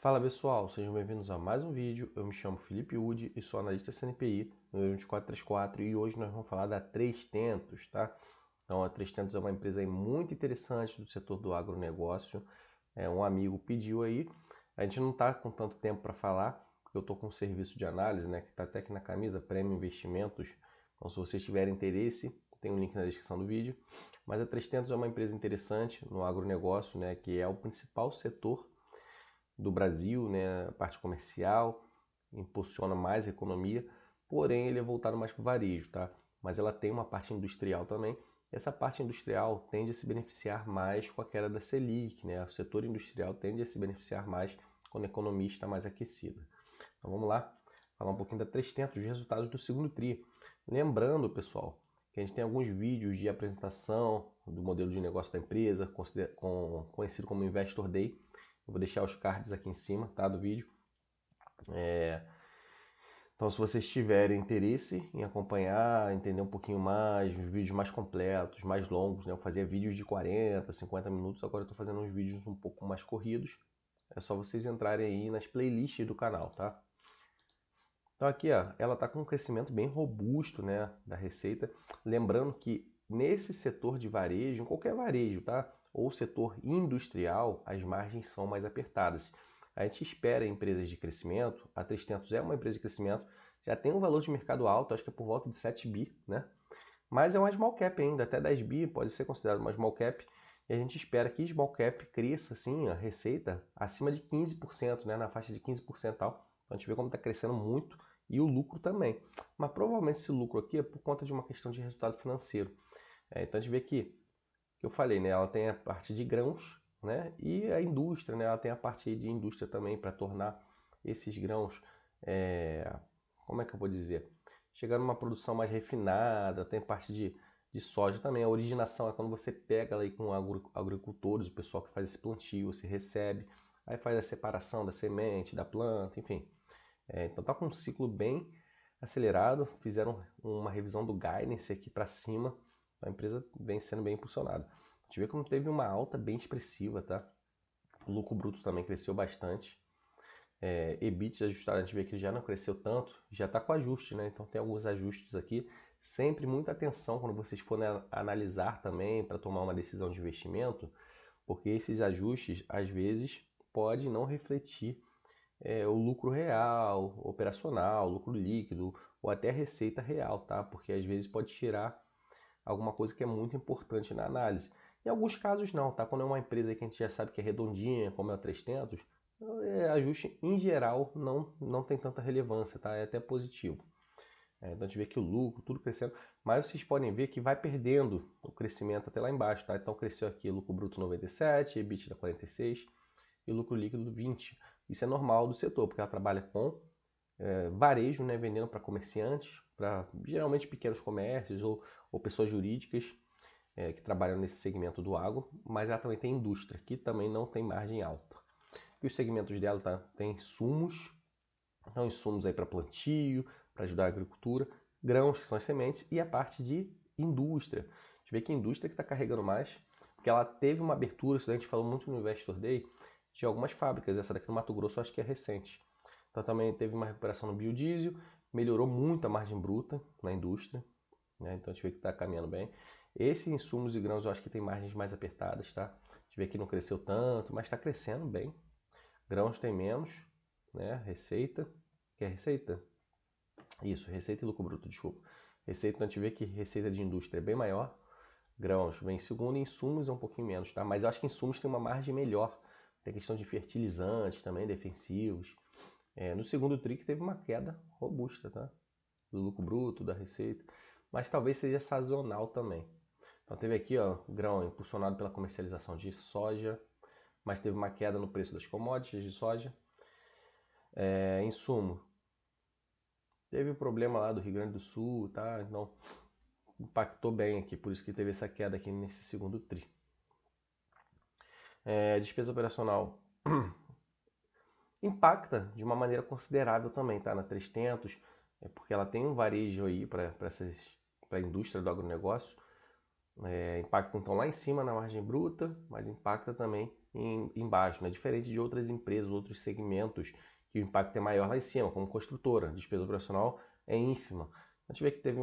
Fala pessoal, sejam bem-vindos a mais um vídeo. Eu me chamo Felipe Udi e sou analista CNPI, número 2434, e hoje nós vamos falar da 3tentos, tá? Então a 3tentos é uma empresa aí muito interessante do setor do agronegócio. Um amigo pediu aí, a gente não está com tanto tempo para falar, porque eu estou com um serviço de análise, né, que está até aqui na camisa, Prêmio Investimentos. Então se vocês tiverem interesse, tem um link na descrição do vídeo. Mas a 3tentos é uma empresa interessante no agronegócio, né, que é o principal setor do Brasil, né, a parte comercial, impulsiona mais a economia, porém ele é voltado mais para o varejo, tá? Mas ela tem uma parte industrial também. Essa parte industrial tende a se beneficiar mais com a queda da Selic, né? O setor industrial tende a se beneficiar mais quando a economia está mais aquecida. Então vamos lá, falar um pouquinho da 3tentos, os resultados do segundo TRI. Lembrando, pessoal, que a gente tem alguns vídeos de apresentação do modelo de negócio da empresa, conhecido como Investor Day. Eu vou deixar os cards aqui em cima, tá, do vídeo. Então, se vocês tiverem interesse em acompanhar, entender um pouquinho mais, os vídeos mais completos, mais longos, né? Eu fazia vídeos de 40, 50 minutos, agora eu estou fazendo uns vídeos um pouco mais corridos. É só vocês entrarem aí nas playlists do canal, tá? Então aqui, ó, ela está com um crescimento bem robusto, né, da receita. Lembrando que nesse setor de varejo, em qualquer varejo, tá? Ou setor industrial, as margens são mais apertadas. A gente espera empresas de crescimento, a 3tentos é uma empresa de crescimento, já tem um valor de mercado alto, acho que é por volta de 7 bi, né? Mas é uma small cap ainda, até 10 bi pode ser considerado uma small cap. E a gente espera que small cap cresça, assim, a receita acima de 15%, né? Na faixa de 15% e tal. Então a gente vê como está crescendo muito e o lucro também. Mas provavelmente esse lucro aqui é por conta de uma questão de resultado financeiro. Então a gente vê que eu falei, né? Ela tem a parte de grãos, né? E a indústria, né? Ela tem a parte de indústria também para tornar esses grãos, como é que eu vou dizer? Chegar numa produção mais refinada, tem parte de soja também. A originação é quando você pega aí com agricultores, o pessoal que faz esse plantio, você recebe, aí faz a separação da semente, da planta, enfim. Então tá com um ciclo bem acelerado, fizeram uma revisão do guidance aqui para cima, a empresa vem sendo bem impulsionada. A gente vê como teve uma alta bem expressiva, tá? O lucro bruto também cresceu bastante. EBIT ajustado, a gente vê que já não cresceu tanto, já está com ajuste, né? Então tem alguns ajustes aqui. Sempre muita atenção quando vocês forem analisar também para tomar uma decisão de investimento, porque esses ajustes às vezes podem não refletir o lucro real, operacional, lucro líquido ou até receita real, tá? Porque às vezes pode tirar alguma coisa que é muito importante na análise. Em alguns casos não, tá? Quando é uma empresa que a gente já sabe que é redondinha, como é a 3tentos, ajuste em geral não tem tanta relevância, tá? É até positivo. Então a gente vê que o lucro, tudo crescendo, mas vocês podem ver que vai perdendo o crescimento até lá embaixo, tá? Então cresceu aqui lucro bruto 97, EBITDA 46 e lucro líquido 20. Isso é normal do setor, porque ela trabalha com varejo, né, vendendo para comerciantes, para geralmente pequenos comércios ou pessoas jurídicas que trabalham nesse segmento do agro, mas ela também tem indústria, que também não tem margem alta. E os segmentos dela tem insumos, então insumos aí para plantio, para ajudar a agricultura, grãos, que são as sementes, e a parte de indústria. A gente vê que a indústria que está carregando mais, porque ela teve uma abertura, isso a gente falou muito no Investor Day, de algumas fábricas, essa daqui no Mato Grosso eu acho que é recente. Então também teve uma recuperação no biodiesel, melhorou muito a margem bruta na indústria, né? Então a gente vê que está caminhando bem. Esses insumos e grãos eu acho que tem margens mais apertadas, tá? A gente vê que não cresceu tanto, mas está crescendo bem. Grãos tem menos, né? Receita. Que é receita? Isso, receita e lucro bruto, desculpa. Receita, a gente vê que receita de indústria é bem maior. Grãos vem em segundo e insumos é um pouquinho menos, tá? Mas eu acho que insumos tem uma margem melhor. Tem questão de fertilizantes também, defensivos. No segundo TRI teve uma queda robusta, tá? Do lucro bruto, da receita. Mas talvez seja sazonal também. Então teve aqui, ó, grão impulsionado pela comercialização de soja, mas teve uma queda no preço das commodities de soja. Insumo, teve problema lá do Rio Grande do Sul, tá? Então impactou bem aqui, por isso que teve essa queda aqui nesse segundo TRI. Despesa operacional impacta de uma maneira considerável também, tá? Na 3tentos, porque ela tem um varejo aí para a indústria do agronegócio. Impacta então lá em cima na margem bruta, mas impacta também embaixo, né? Diferente de outras empresas, outros segmentos, que o impacto é maior lá em cima, como construtora, despesa operacional é ínfima. A gente vê que teve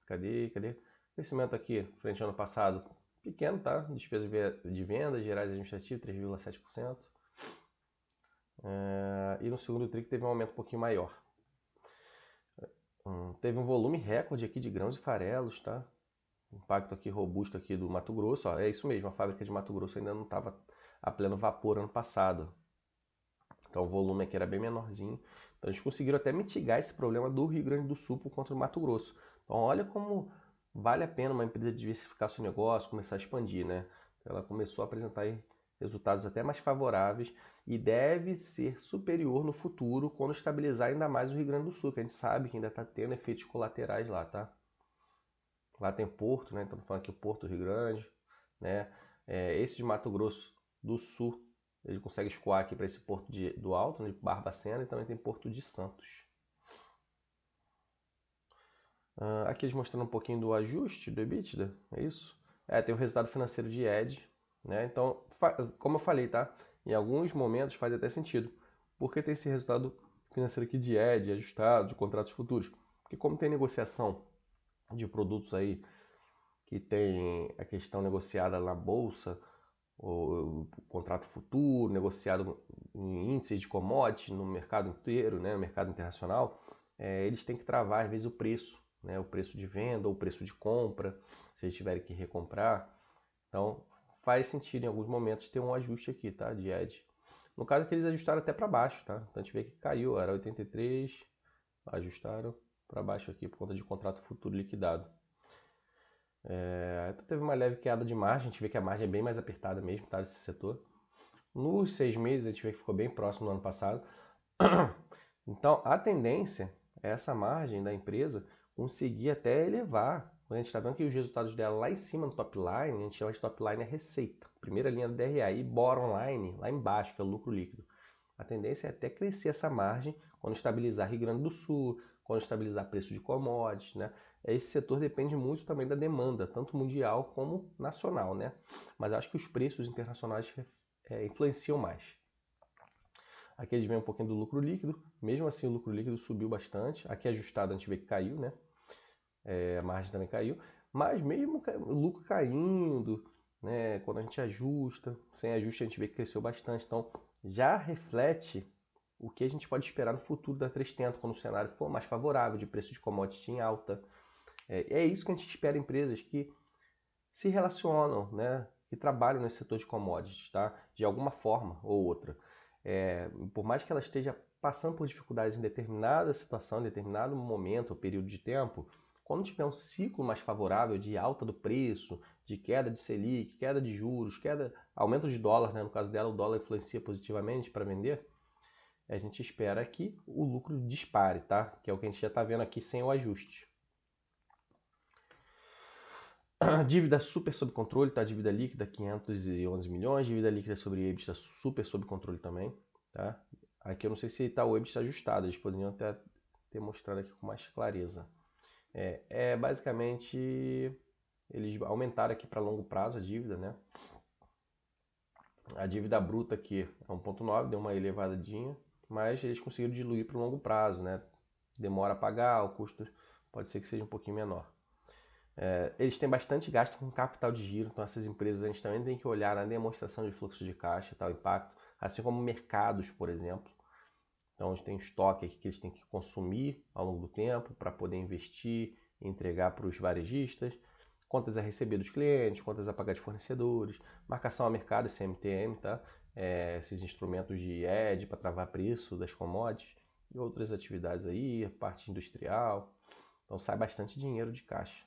cadê? Crescimento aqui, frente ao ano passado, pequeno, tá? Despesa de vendas gerais administrativas, 3,7%. E no segundo TRI teve um aumento um pouquinho maior. Teve um volume recorde aqui de grãos e farelos, tá? Impacto aqui robusto aqui do Mato Grosso, ó, é isso mesmo, a fábrica de Mato Grosso ainda não estava a pleno vapor ano passado. Então o volume aqui era bem menorzinho. Então eles conseguiram até mitigar esse problema do Rio Grande do Sul contra o Mato Grosso. Então olha como vale a pena uma empresa diversificar seu negócio, começar a expandir, né? Ela começou a apresentar resultados até mais favoráveis e deve ser superior no futuro quando estabilizar ainda mais o Rio Grande do Sul, que a gente sabe que ainda está tendo efeitos colaterais lá, tá? Lá tem Porto, né? Estamos falando aqui o Porto Rio Grande, né? Esse de Mato Grosso do Sul, ele consegue escoar aqui para esse Porto do Alto, né, de Barbacena, e também tem Porto de Santos. Aqui eles mostrando um pouquinho do ajuste do EBITDA, é isso? Tem o resultado financeiro de Ed, né? Então, como eu falei, tá? Em alguns momentos faz até sentido. Por que tem esse resultado financeiro aqui de Ed, ajustado, de contratos futuros? Porque como tem negociação de produtos aí que tem a questão negociada na bolsa, o contrato futuro, negociado em índices de commodities no mercado inteiro, né, no mercado internacional, eles têm que travar às vezes o preço, né, o preço de venda ou o preço de compra, se eles tiverem que recomprar. Então faz sentido em alguns momentos ter um ajuste aqui, tá, de edge. No caso que eles ajustaram até para baixo, tá? Então a gente vê que caiu, era 83, ajustaram para baixo aqui por conta de contrato futuro liquidado. Teve uma leve queda de margem, a gente vê que a margem é bem mais apertada mesmo, tá, desse setor. Nos 6 meses a gente vê que ficou bem próximo do ano passado. Então a tendência é essa margem da empresa conseguir até elevar. A gente está vendo que os resultados dela lá em cima no top line, a gente chama de top line a receita. Primeira linha do DRA e bottom line lá embaixo, que é o lucro líquido. A tendência é até crescer essa margem quando estabilizar Rio Grande do Sul, quando estabilizar preço de commodities, né? Esse setor depende muito também da demanda, tanto mundial como nacional, né? Mas acho que os preços internacionais influenciam mais. Aqui eles vêm um pouquinho do lucro líquido, mesmo assim o lucro líquido subiu bastante. Aqui ajustado a gente vê que caiu, né? A margem também caiu, mas mesmo o lucro caindo, né? Quando a gente ajusta, sem ajuste a gente vê que cresceu bastante. Então já reflete o que a gente pode esperar no futuro da 3Tentos, quando o cenário for mais favorável, de preço de commodity em alta. É isso que a gente espera em empresas que se relacionam, né, que trabalham nesse setor de commodities, tá? De alguma forma ou outra. Por mais que ela esteja passando por dificuldades em determinada situação, em determinado momento ou período de tempo, quando tiver um ciclo mais favorável de alta do preço, de queda de Selic, queda de juros, aumento de dólar, né? No caso dela, o dólar influencia positivamente para vender, a gente espera que o lucro dispare, tá? Que é o que a gente já está vendo aqui sem o ajuste. Dívida super sob controle, tá? Dívida líquida 511 milhões, dívida líquida sobre EBITDA super sob controle também, tá? Aqui eu não sei se está o EBITDA ajustado, eles poderiam até ter mostrado aqui com mais clareza. Basicamente eles aumentaram aqui para longo prazo a dívida, né? A dívida bruta aqui é 1,9, deu uma elevadinha, mas eles conseguiram diluir para o longo prazo, né? Demora a pagar, o custo pode ser que seja um pouquinho menor. Eles têm bastante gasto com capital de giro, então essas empresas a gente também tem que olhar na demonstração de fluxo de caixa, tal impacto, assim como mercados, por exemplo. Então a gente tem estoque aqui que eles têm que consumir ao longo do tempo para poder investir e entregar para os varejistas, contas a receber dos clientes, contas a pagar de fornecedores, marcação a mercado, esse MTM, tá? Esses instrumentos de hedge para travar preço das commodities e outras atividades aí, parte industrial. Então sai bastante dinheiro de caixa.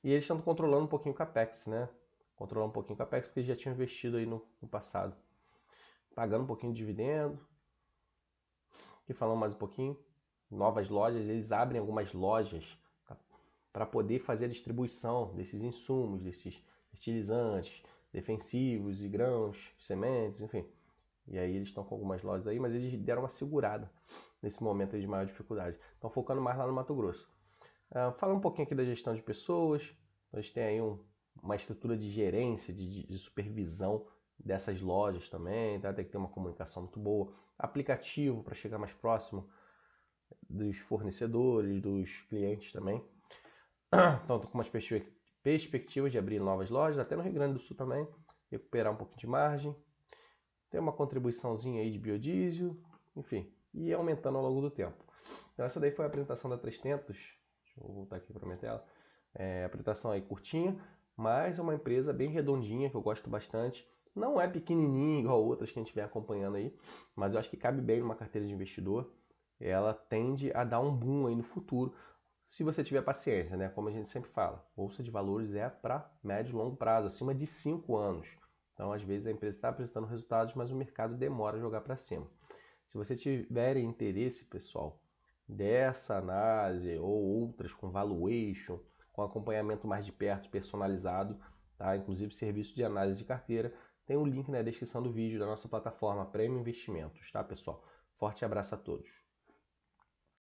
E eles estão controlando um pouquinho o CAPEX, né? Controlando um pouquinho o CAPEX porque eles já tinham investido aí no passado. Pagando um pouquinho de dividendo. Aqui falando mais um pouquinho. Novas lojas, eles abrem algumas lojas para poder fazer a distribuição desses insumos, desses fertilizantes, defensivos e grãos, sementes, enfim. E aí eles estão com algumas lojas aí, mas eles deram uma segurada nesse momento aí de maior dificuldade. Estão focando mais lá no Mato Grosso. Fala um pouquinho aqui da gestão de pessoas. A gente tem aí uma estrutura de gerência, de supervisão dessas lojas também, tá? Tem que ter uma comunicação muito boa. Aplicativo para chegar mais próximo dos fornecedores, dos clientes também. Então, estou com umas perspectivas de abrir novas lojas, até no Rio Grande do Sul também, recuperar um pouquinho de margem, ter uma contribuiçãozinha aí de biodiesel, enfim, e ir aumentando ao longo do tempo. Então, essa daí foi a apresentação da 300. Deixa eu voltar aqui para a minha tela. Apresentação aí curtinha, mas é uma empresa bem redondinha, que eu gosto bastante. Não é pequenininha igual outras que a gente vem acompanhando aí, mas eu acho que cabe bem numa carteira de investidor. Ela tende a dar um boom aí no futuro, se você tiver paciência, né? Como a gente sempre fala, bolsa de valores é para médio e longo prazo, acima de 5 anos. Então, às vezes, a empresa está apresentando resultados, mas o mercado demora a jogar para cima. Se você tiver interesse, pessoal, dessa análise ou outras com valuation, com acompanhamento mais de perto, personalizado, tá? Inclusive serviço de análise de carteira, tem um link na descrição do vídeo da nossa plataforma Prêmio Investimentos, tá, pessoal? Forte abraço a todos.